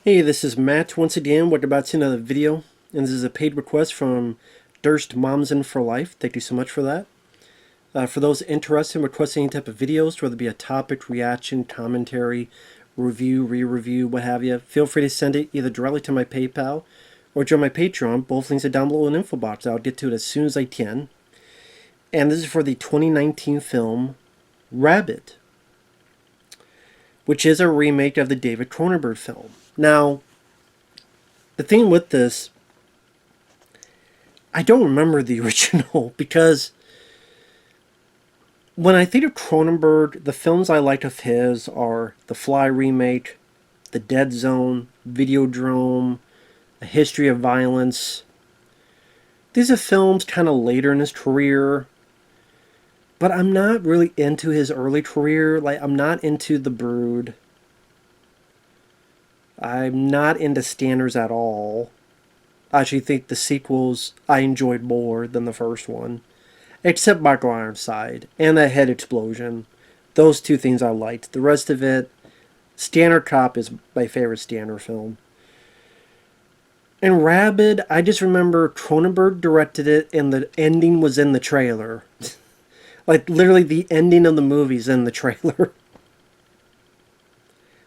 Hey, this is Matt once again. We're about to see another video, and this is a paid request from Durst Momsen for Life. Thank you so much for that. For those interested in requesting any type of videos, whether it be a topic, reaction, commentary, review, re-review, what have you, feel free to send it either directly to my PayPal or join my Patreon. Both links are down below in the info box. I'll get to it as soon as I can. And this is for the 2019 film Rabid, which is a remake of the David Cronenberg film. Now, the thing with this, I don't remember the original because when I think of Cronenberg, the films I like of his are The Fly remake, The Dead Zone, Videodrome, A History of Violence. These are films kind of later in his career, but I'm not really into his early career. Like, I'm not into The Brood. I'm not into Standards at all. I actually think the sequels I enjoyed more than the first one. Except Michael Ironside and that head explosion. Those two things I liked. The rest of it, Standard Cop is my favorite Standard film. And Rabid, I just remember Cronenberg directed it and the ending was in the trailer. Like, literally the ending of the movie's in the trailer.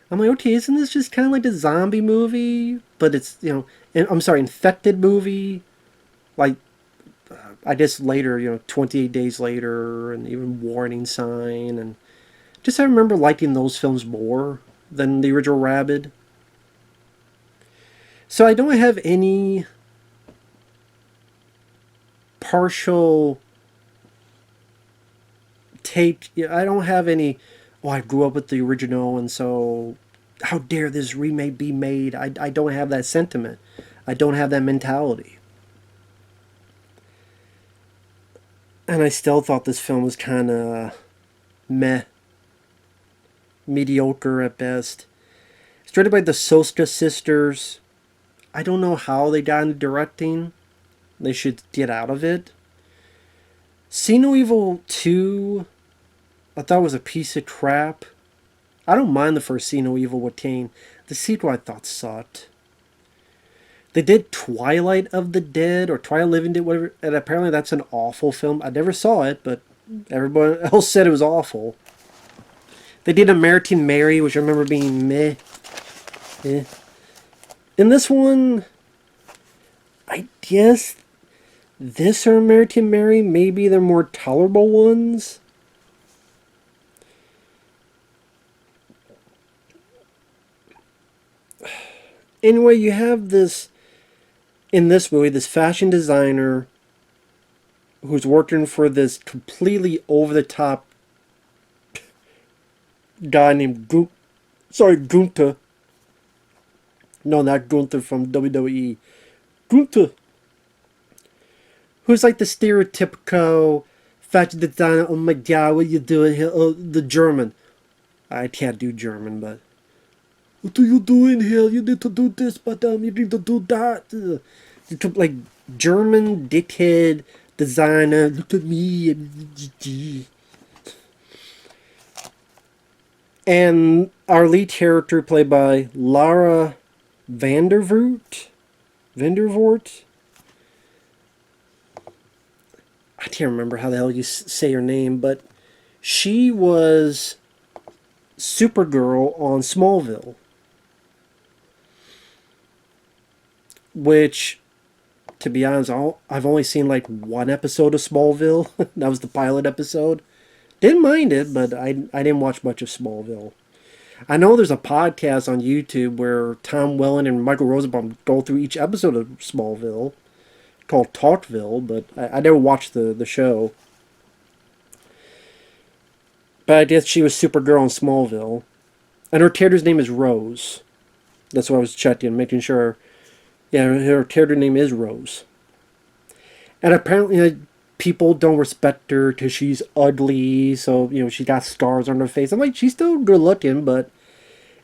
I'm like, okay, isn't this just kind of like a zombie movie? But it's, I'm sorry, infected movie. Like, I guess later, 28 Days Later and even Warning Sign. And just I remember liking those films more than the original Rabid. So I don't have any partial take. I don't have any, oh, I grew up with the original and so how dare this remake be made? I don't have that sentiment. I don't have that mentality. And I still thought this film was kind of meh, mediocre at best. It's directed by the Soska sisters. I don't know how they got into directing. They should get out of it. See No Evil 2, I thought was a piece of crap. I don't mind the first See No Evil with Kane. The sequel I thought sucked. They did Twilight of the Dead or Twilight Living Dead, whatever, and apparently that's an awful film. I never saw it, but everybody else said it was awful. They did American Mary, which I remember being meh. Eh. In this one, I guess this or American Mary, maybe they're more tolerable ones. Anyway, you have this, in this movie, this fashion designer who's working for this completely over-the-top guy named Gunther. No, not Gunther from WWE. Gunther. Who's like the stereotypical fashion designer. Oh my god, what are you doing here? Oh, the German. I can't do German, but what are you doing here? You need to do this, madam. You need to do that. Like German dickhead designer. Look at me. And our lead character, played by Lara Vandervoort. I can't remember how the hell you say her name, but she was Supergirl on Smallville. Which, to be honest, I've only seen like one episode of Smallville. That was the pilot episode. Didn't mind it, but I didn't watch much of Smallville. I know there's a podcast on YouTube where Tom Welling and Michael Rosenbaum go through each episode of Smallville called Talkville, but I never watched the show. But I guess she was Supergirl in Smallville. And her character's name is Rose. That's what I was checking, making sure. Yeah, her character name is Rose. And apparently people don't respect her because she's ugly, so, she got scars on her face. I'm like, she's still good looking, but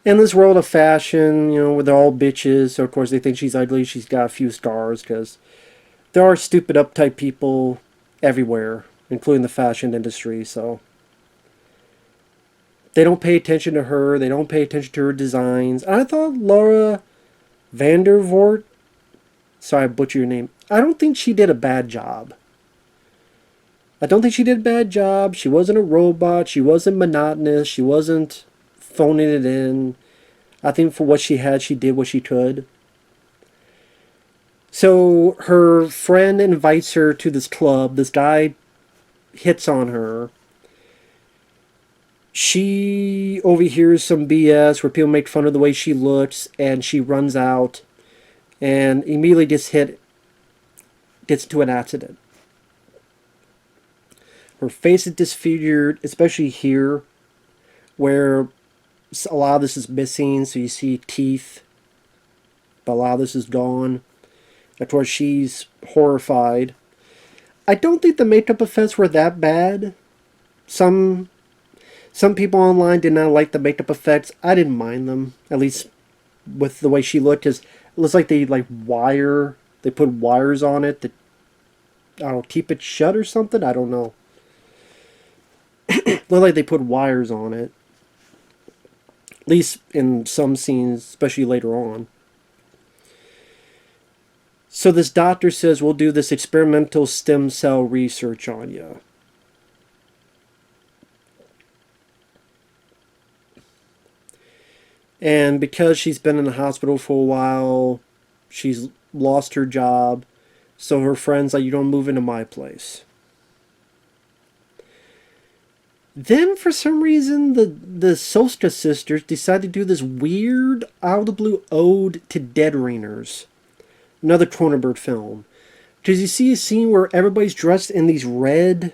in this world of fashion, where they're all bitches, so of course they think she's ugly, she's got a few scars, because there are stupid uptight people everywhere, including the fashion industry, so they don't pay attention to her, they don't pay attention to her designs. And I thought Laura Vandervoort. Sorry, I butchered your name. I don't think she did a bad job. I don't think she did a bad job. She wasn't a robot. She wasn't monotonous. She wasn't phoning it in. I think for what she had, she did what she could. So her friend invites her to this club. This guy hits on her. She overhears some BS where people make fun of the way she looks, and she runs out and immediately gets into an accident. Her face is disfigured, especially here, where a lot of this is missing. So you see teeth, but a lot of this is gone. That's where she's horrified. I don't think the makeup effects were that bad. Some people online did not like the makeup effects. I didn't mind them, at least with the way she looked. Cause it looks like they put wires on it that, I don't know, keep it shut or something. I don't know. Looked like they put wires on it. At least in some scenes, especially later on. So this doctor says, we'll do this experimental stem cell research on you. And because she's been in the hospital for a while, she's lost her job. So her friend's like, you don't move into my place. Then, for some reason, the Soska sisters decide to do this weird, out of the blue ode to dead ringers. Another Cronenberg film. Because you see a scene where everybody's dressed in these red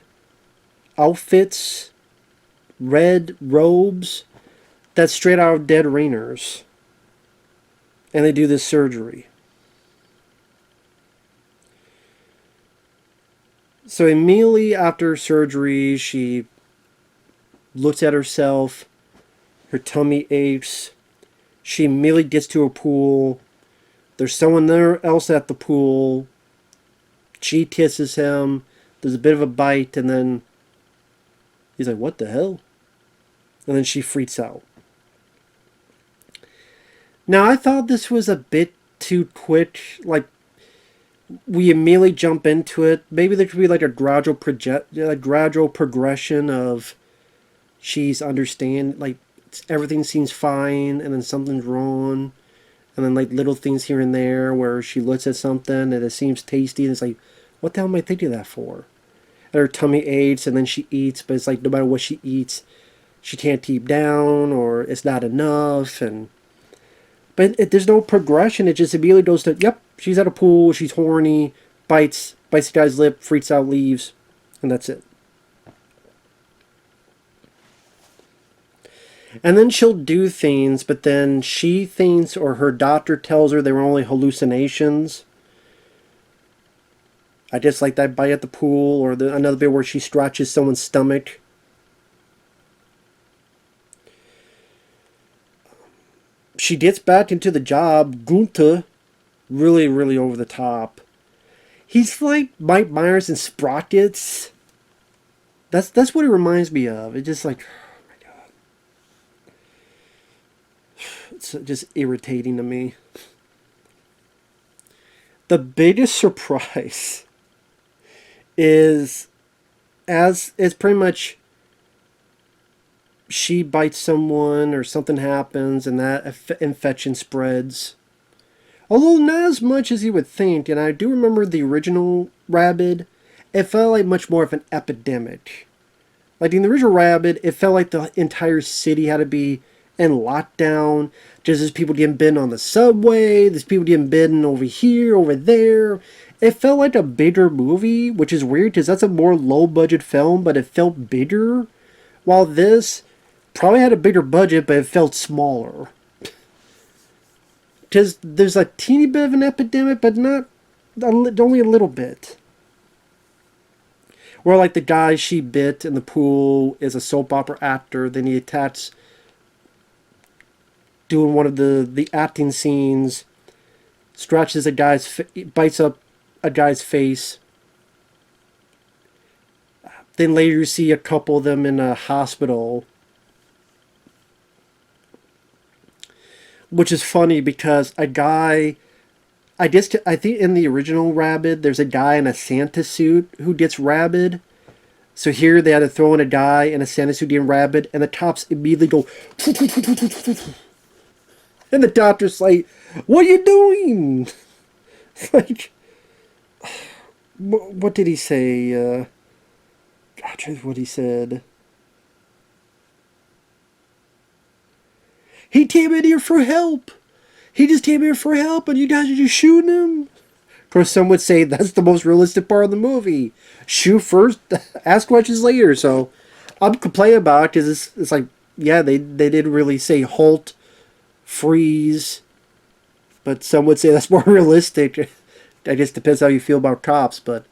outfits, red robes, that's straight out of Dead Ringers. And they do this surgery. So immediately after surgery, she looks at herself, her tummy aches, she immediately gets to a pool, there's someone there else at the pool, she kisses him, there's a bit of a bite, and then he's like, what the hell? And then she freaks out. Now, I thought this was a bit too quick, like, we immediately jump into it. Maybe there could be like a gradual progression of she's like everything seems fine and then something's wrong, and then like little things here and there where she looks at something and it seems tasty and it's like, what the hell am I thinking of that for? And her tummy aches and then she eats, but it's like no matter what she eats, she can't keep down or it's not enough. But there's no progression. It just immediately goes to, yep, she's at a pool, she's horny, bites the guy's lip, freaks out, leaves, and that's it. And then she'll do things, but then she thinks, or her doctor tells her they were only hallucinations. I just like that bite at the pool, or another bit where she scratches someone's stomach. She gets back into the job. Gunther, really, really over the top. He's like Mike Myers in Sprockets. That's what it reminds me of. It's just like, oh my god, it's just irritating to me. The biggest surprise is, as it's pretty much, she bites someone or something happens and that infection spreads. Although not as much as you would think, and I do remember the original Rabid, it felt like much more of an epidemic. Like in the original Rabid, it felt like the entire city had to be in lockdown. Just as people getting bitten on the subway, there's people getting bitten over here, over there. It felt like a bigger movie, which is weird because that's a more low-budget film, but it felt bigger. While this probably had a bigger budget, but it felt smaller. Because there's a teeny bit of an epidemic, but not only a little bit. Where like the guy she bit in the pool is a soap opera actor, then he attacks doing one of the acting scenes, scratches a guy's, bites up a guy's face. Then later you see a couple of them in a hospital. which is funny because a guy, I think in the original Rabid, there's a guy in a Santa suit who gets Rabid. So here they had to throw in a guy in a Santa suit getting Rabid, and the cops immediately go, and the doctor's like, "What are you doing?" Like, what did he say? What he said. He came in here for help. He just came here for help, and you guys are just shooting him. Of course, some would say that's the most realistic part of the movie. Shoot first, ask questions later. So I'm complaining about it because it's like, yeah, they didn't really say halt, freeze, but some would say that's more realistic. I guess depends how you feel about cops, but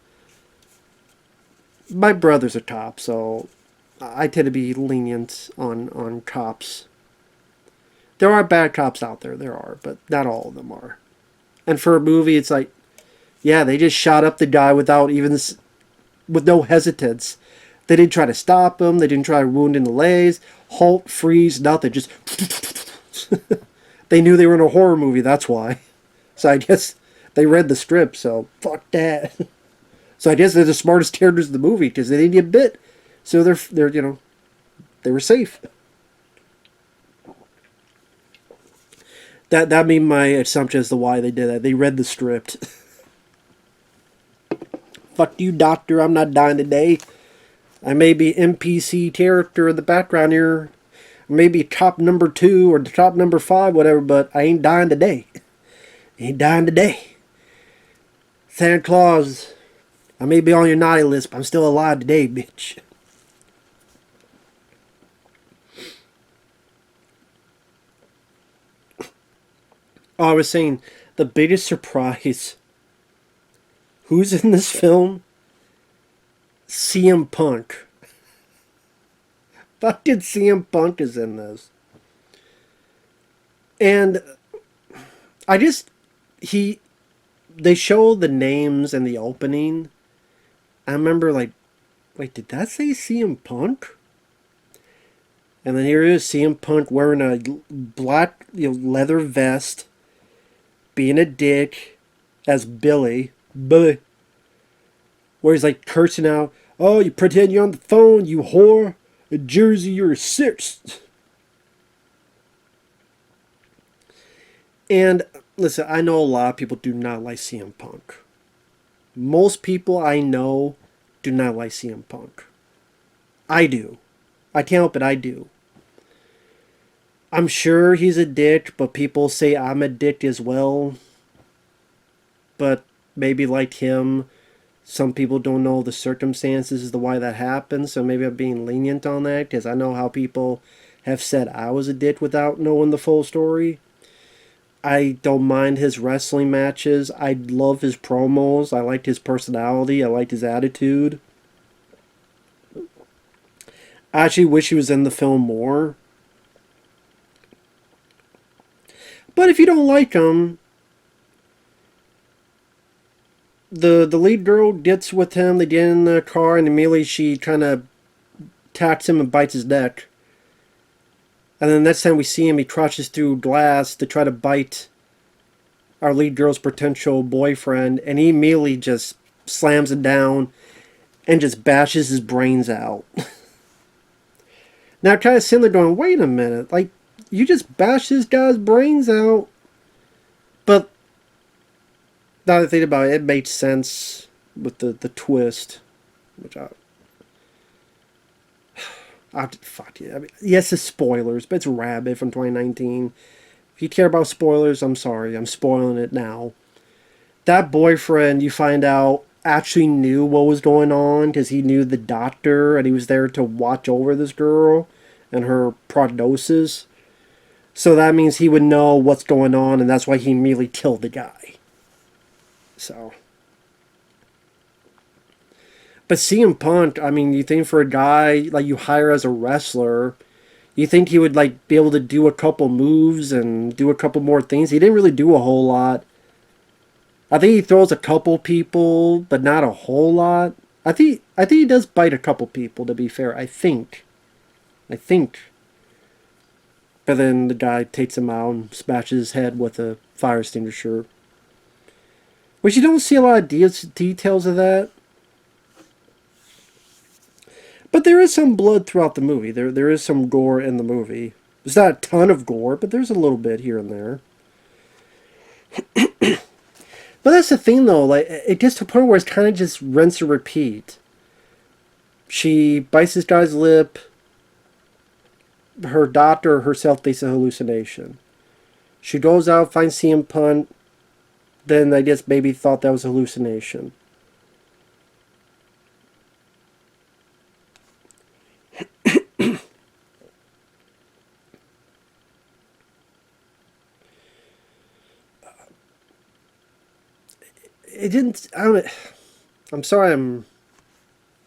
my brother's a cop, so I tend to be lenient on cops. There are bad cops out there, but not all of them are. And for a movie, it's like, yeah, they just shot up the guy without even with no hesitance. They didn't try to stop him. They didn't try to wound in the legs, halt, freeze, nothing. Just they knew they were in a horror movie. That's why. So I guess they read the script. So fuck that. So I guess they're the smartest characters in the movie because they didn't get bit. So they're they were safe. That be my assumption as to why they did that. They read the script. Fuck you, doctor. I'm not dying today. I may be NPC character in the background here. Maybe top number 2 or top number 5, whatever, but I ain't dying today. Ain't dying today. Santa Claus, I may be on your naughty list, but I'm still alive today, bitch. Oh, I was saying, the biggest surprise. Who's in this film? CM Punk. Fucking CM Punk is in this. And I just, they show the names in the opening. I remember like, wait, did that say CM Punk? And then here is CM Punk wearing a black leather vest, being a dick as Billy, where he's like cursing out, "Oh, you pretend you're on the phone, you whore. In Jersey, you're a 6." And listen, I know a lot of people do not like CM Punk. Most people I know do not like CM Punk. I do. I can't help it, I do. I'm sure he's a dick, but people say I'm a dick as well. But maybe like him, some people don't know the circumstances as to why that happened, so maybe I'm being lenient on that, because I know how people have said I was a dick without knowing the full story. I don't mind his wrestling matches. I love his promos. I liked his personality. I liked his attitude. I actually wish he was in the film more. But if you don't like him, the lead girl gets with him. They get in the car, and immediately she kind of attacks him and bites his neck. And then next time we see him, he crouches through glass to try to bite our lead girl's potential boyfriend, and he immediately just slams it down and just bashes his brains out. Now, kind of sitting there going, wait a minute, like, you just bashed this guy's brains out. But now that I think about it, it made sense with the twist, which fuck yeah. I mean, yes, it's spoilers, but it's Rabid from 2019. If you care about spoilers, I'm sorry. I'm spoiling it now. That boyfriend, you find out, actually knew what was going on because he knew the doctor and he was there to watch over this girl and her prognosis. So that means he would know what's going on, and that's why he immediately killed the guy. So. But CM Punk, I mean, you think for a guy like you hire as a wrestler, you think he would like be able to do a couple moves and do a couple more things? He didn't really do a whole lot. I think he throws a couple people, but not a whole lot. I think he does bite a couple people, to be fair. I think. But then the guy takes him out and smashes his head with a fire extinguisher. Which you don't see a lot of details of that. But there is some blood throughout the movie. There is some gore in the movie. There's not a ton of gore, but there's a little bit here and there. But that's the thing, though. Like, it gets to a point where it's kind of just rinse and repeat. She bites this guy's lip. Her doctor herself thinks a hallucination. She goes out, finds CM Punk. Then I guess maybe thought that was a hallucination. It didn't. I don't. I'm sorry. I'm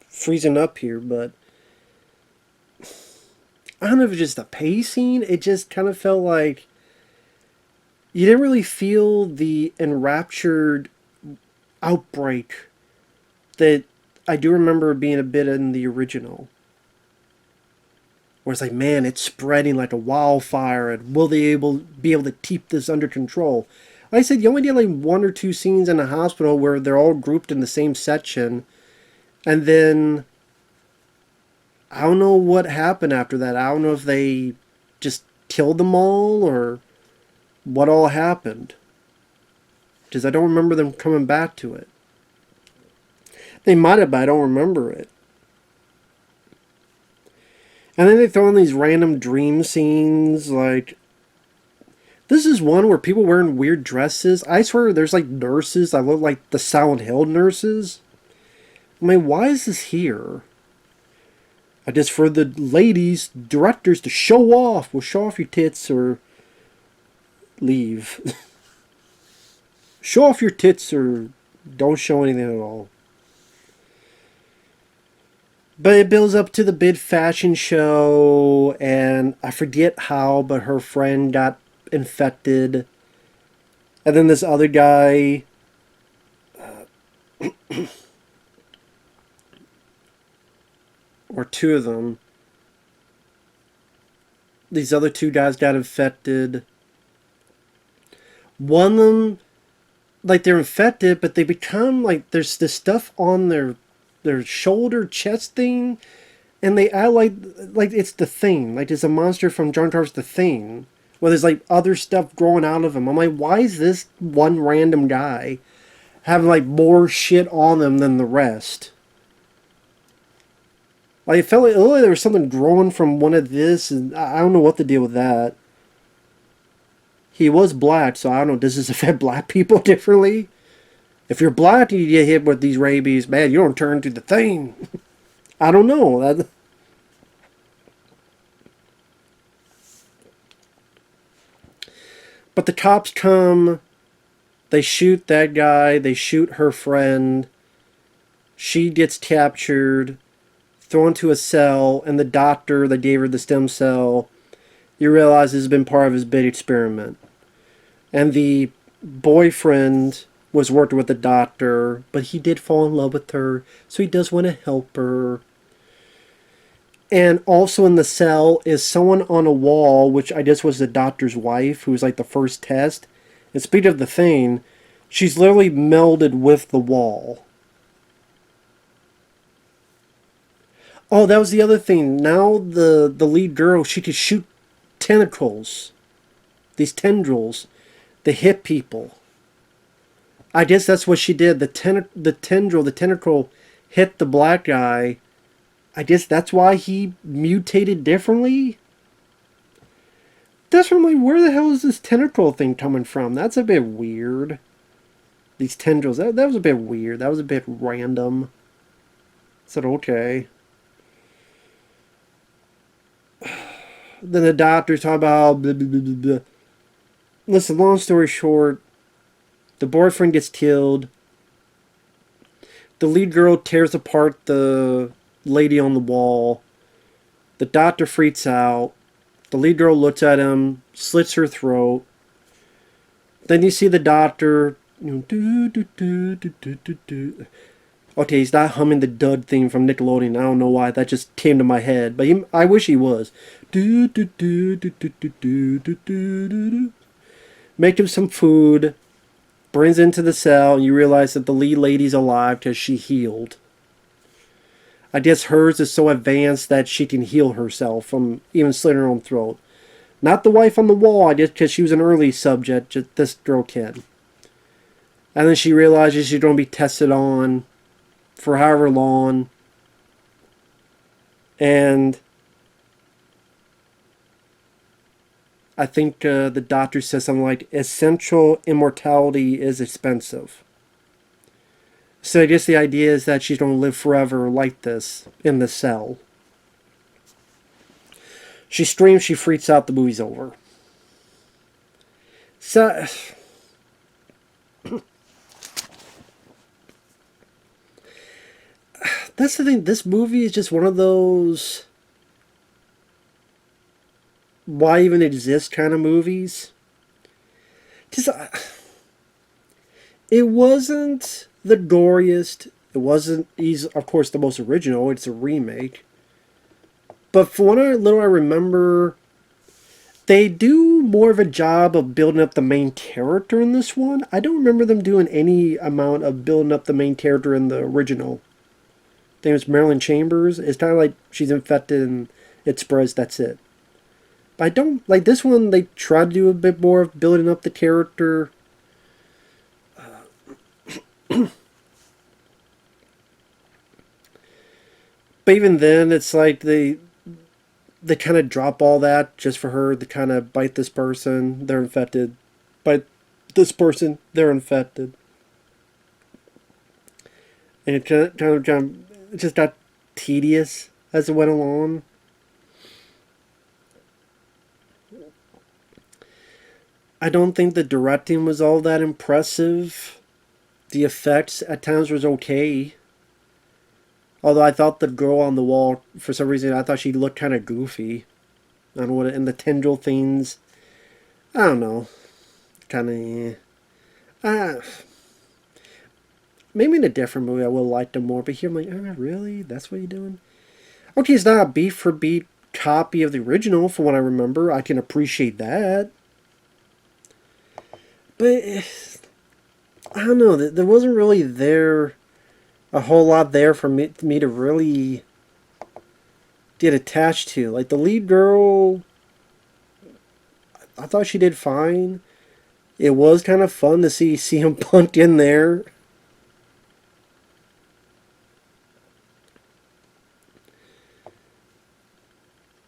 freezing up here, but I don't know if it's just the pacing. It just kind of felt like you didn't really feel the enraptured outbreak that I do remember being a bit in the original. Where it's like, man, it's spreading like a wildfire, and will they be able to keep this under control? Like I said, you only did like one or two scenes in a hospital where they're all grouped in the same section, and then I don't know what happened after that. I don't know if they just killed them all or what all happened. Because I don't remember them coming back to it. They might have, but I don't remember it. And then they throw in these random dream scenes, like... This is one where people wearing weird dresses. I swear there's like nurses that look like the Silent Hill nurses. I mean, why is this here? I guess for the ladies, directors to show off. Well, show off your tits or leave. Show off your tits or don't show anything at all. But it builds up to the big fashion show, and I forget how, but her friend got infected. And then this other guy... or two of them. These other two guys got infected. One of them, like, they're infected, but they become, like, there's this stuff on their shoulder, chest thing, and they act like it's the Thing. Like, it's a monster from John Carpenter's The Thing, where there's, like, other stuff growing out of him. I'm like, why is this one random guy having, like, more shit on them than the rest? Like, it felt like, oh, there was something growing from one of this, and I don't know what to deal with that. He was black, so I don't know, does this affect black people differently? If you're black and you get hit with these rabies, man, you don't turn to the Thing. I don't know. But the cops come, they shoot that guy, they shoot her friend, she gets captured, thrown to a cell, and the doctor that gave her the stem cell, you realize this has been part of his big experiment. And the boyfriend was working with the doctor, but he did fall in love with her, so he does want to help her. And also in the cell is someone on a wall, which I guess was the doctor's wife, who was like the first test. And speaking of the Thing, she's literally melded with the wall. Oh, that was the other thing. Now the lead girl, she could shoot tentacles. These tendrils. They hit people. I guess that's what she did. The tentacle hit the black guy. I guess that's why he mutated differently? That's from like, where the hell is this tentacle thing coming from? That's a bit weird. These tendrils, that was a bit weird. That was a bit random. I said, okay. Then the doctor's talking about blah, blah, blah, blah, blah. Listen, long story short, the boyfriend gets killed. The lead girl tears apart the lady on the wall. The doctor freaks out. The lead girl looks at him, slits her throat. Then you see the doctor, Okay, he's not humming the dud theme from Nickelodeon. I don't know why. That just came to my head. But I wish he was. Do, do, do, do, do, do, do, do, do, do. Make him some food, brings into the cell, and you realize that the lead lady's alive because she healed. I guess hers is so advanced that she can heal herself from even slitting her own throat. Not the wife on the wall, I guess, because she was an early subject. Just this girl can. And then she realizes she's going to be tested on for however long. And I think the doctor says something like, essential immortality is expensive. So I guess the idea is that she's going to live forever like this in the cell. She screams, she freaks out, the movie's over. So that's the thing, this movie is just one of those why even exist kind of movies. Just it wasn't the goriest. It wasn't. He's of course the most original. It's a remake. But for what little I remember, they do more of a job of building up the main character in this one. I don't remember them doing any amount of building up the main character in the original. I think it's Marilyn Chambers. It's kind of like she's infected and it spreads. That's it. But I don't like this one. They try to do a bit more of building up the character. But even then, it's like they kind of drop all that just for her to kind of bite this person, they're infected. Bite this person, they're infected. And it it just got tedious as it went along. I don't think the directing was all that impressive. The effects at times was okay. Although I thought the girl on the wall, for some reason, I thought she looked kind of goofy. I don't know what, and the tendril things, I don't know. Kind of, maybe in a different movie I would have liked them more, but here I'm like, really? That's what you're doing? Okay, it's not a beat for beat copy of the original, from what I remember. I can appreciate that. But, I don't know, there wasn't really a whole lot there for me to really get attached to. Like the lead girl, I thought she did fine. It was kind of fun to see CM Punk in there.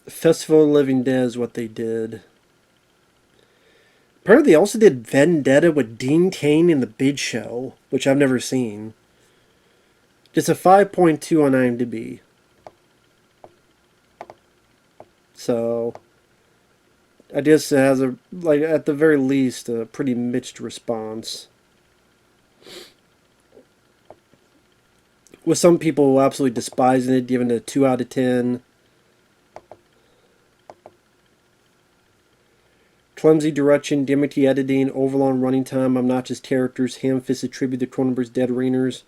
Festival of the Living Dead is what they did. Apparently they also did Vendetta with Dean Cain in The Big Show, which I've never seen. It's a 5.2 on IMDb. So, I guess it has at the very least, a pretty mixed response. With some people absolutely despising it, giving it a 2 out of 10. Clumsy direction, gimmicky editing, overlong running time, obnoxious characters, ham-fisted tribute to Cronenberg's Dead Areners.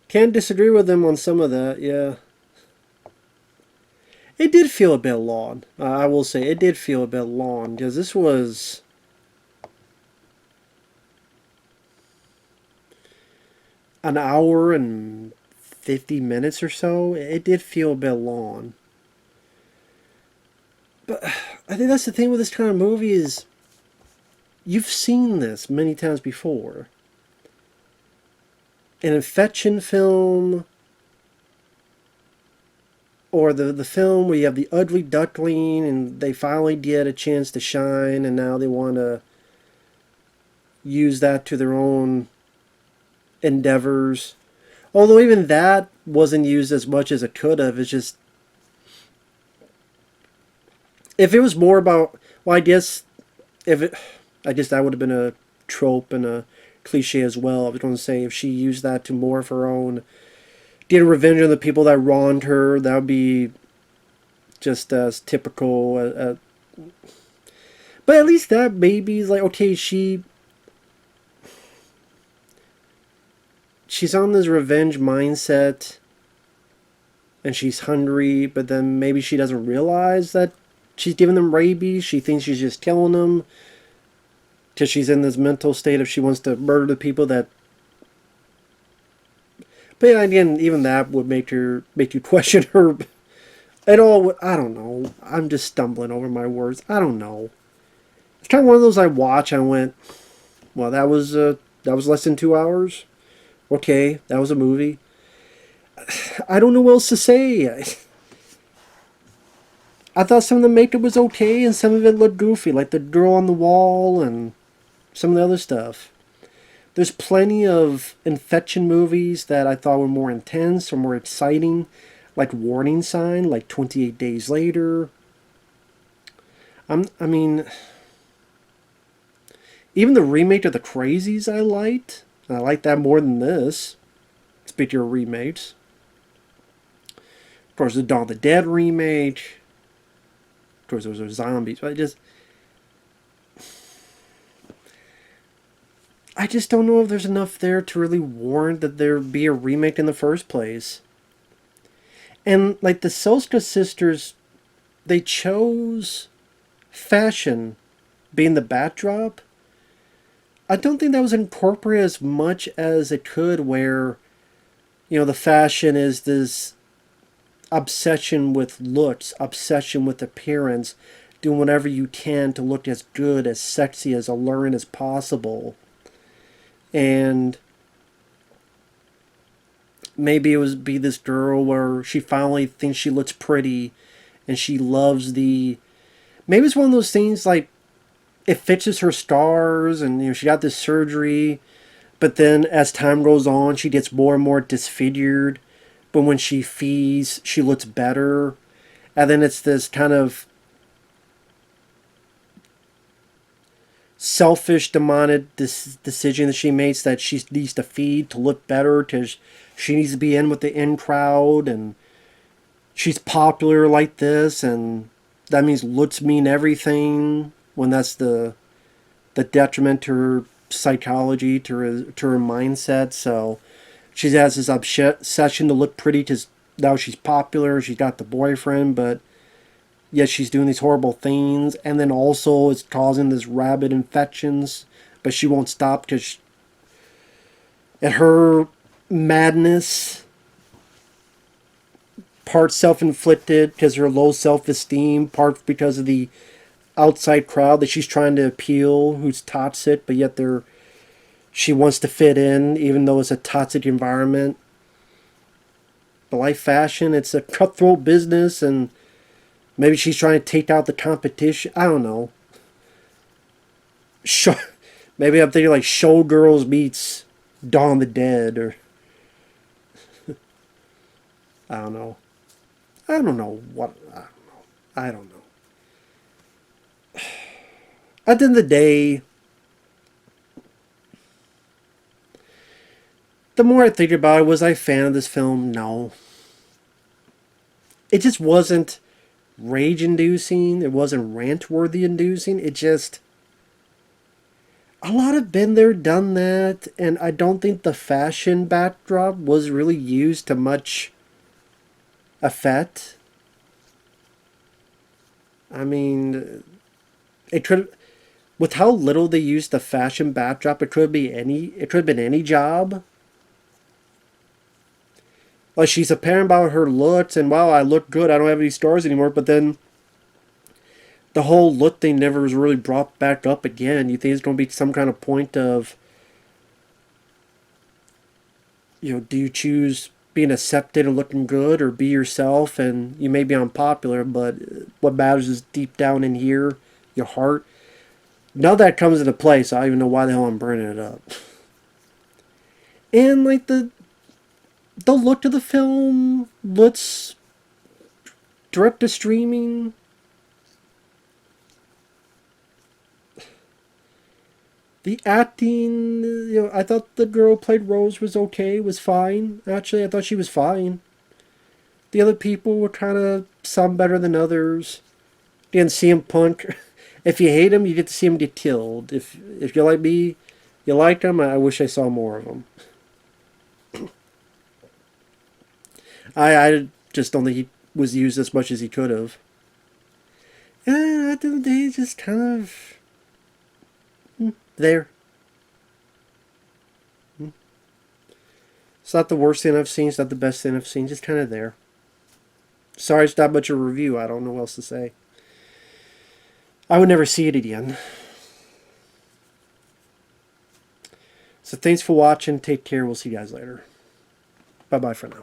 Can't disagree with them on some of that, yeah. It did feel a bit long. I will say, it did feel a bit long, because this was an hour and 50 minutes or so. It did feel a bit long. But I think that's the thing with this kind of movie is you've seen this many times before. An infection film, or the film where you have the ugly duckling and they finally get a chance to shine and now they want to use that to their own endeavors. Although even that wasn't used as much as it could have. It's just, if it was more about, well, I guess that would have been a trope and a cliche as well. I was going to say, if she used that to more of her own, get revenge on the people that wronged her, that would be just as typical. But at least that maybe is like, okay, she's on this revenge mindset, and she's hungry, but then maybe she doesn't realize that she's giving them rabies. She thinks she's just killing them because she's in this mental state of she wants to murder the people that. But yeah, again, even that would make you question her at all. I don't know. I'm just stumbling over my words. I don't know. It's kind of one of those I watch. I went, well, that was less than 2 hours. Okay, that was a movie. I don't know what else to say. I thought some of the makeup was okay and some of it looked goofy, like the girl on the wall and some of the other stuff. There's plenty of infection movies that I thought were more intense or more exciting, like Warning Sign, like 28 Days Later. I mean, even the remake of The Crazies I liked. I liked that more than this. Speaking of remakes. Of course, the Dawn of the Dead remake. Of course, those are zombies. But I just don't know if there's enough there to really warrant that there be a remake in the first place. And like the Soska sisters, they chose fashion being the backdrop. I don't think that was incorporated as much as it could, where, the fashion is this obsession with looks, obsession with appearance, doing whatever you can to look as good, as sexy, as alluring as possible. And maybe it would be this girl where she finally thinks she looks pretty and she loves the. Maybe it's one of those things like it fixes her stars and she got this surgery, but then as time goes on she gets more and more disfigured. But when she feeds, she looks better. And then it's this kind of selfish, demonic decision that she makes that she needs to feed to look better because she needs to be in with the in crowd, and she's popular like this, and that means looks mean everything, when that's the detriment to her psychology, to her mindset. So she has this obsession to look pretty because now she's popular, she's got the boyfriend, but yet she's doing these horrible things, and then also it's causing this rabid infections, but she won't stop because at her madness, part self-inflicted because her low self-esteem, part because of the outside crowd that she's trying to appeal, who's toxic, but yet she wants to fit in even though it's a toxic environment. But like fashion, it's a cutthroat business, and maybe she's trying to take out the competition. I don't know. Maybe I'm thinking like Showgirls meets Dawn of the Dead, or I don't know. I don't know what. I don't know. At the end of the day, the more I think about it, was I a fan of this film? No. It just wasn't rage-inducing. It wasn't rant-worthy inducing. It just... a lot have been there, done that, and I don't think the fashion backdrop was really used to much effect. I mean, it could... with how little they used the fashion backdrop, it could have been any job. Like, she's apparent about her looks, and wow, I look good, I don't have any scars anymore, but then the whole look thing never was really brought back up again. You think it's going to be some kind of point of, do you choose being accepted and looking good, or be yourself? And you may be unpopular, but what matters is deep down in here, your heart. None of that comes into play, so I don't even know why the hell I'm burning it up. And like the look of the film, let's direct to streaming. The acting, I thought the girl who played Rose was okay, was fine. Actually, I thought she was fine. The other people were kind of some better than others. Again, CM Punk, if you hate him, you get to see him get killed. If you like me, you like him, I wish I saw more of him. Just don't think he was used as much as he could have. And at the end of the day, just kind of there. It's not the worst thing I've seen. It's not the best thing I've seen. Just kind of there. Sorry, it's not much of a review. I don't know what else to say. I would never see it again. So thanks for watching. Take care. We'll see you guys later. Bye-bye for now.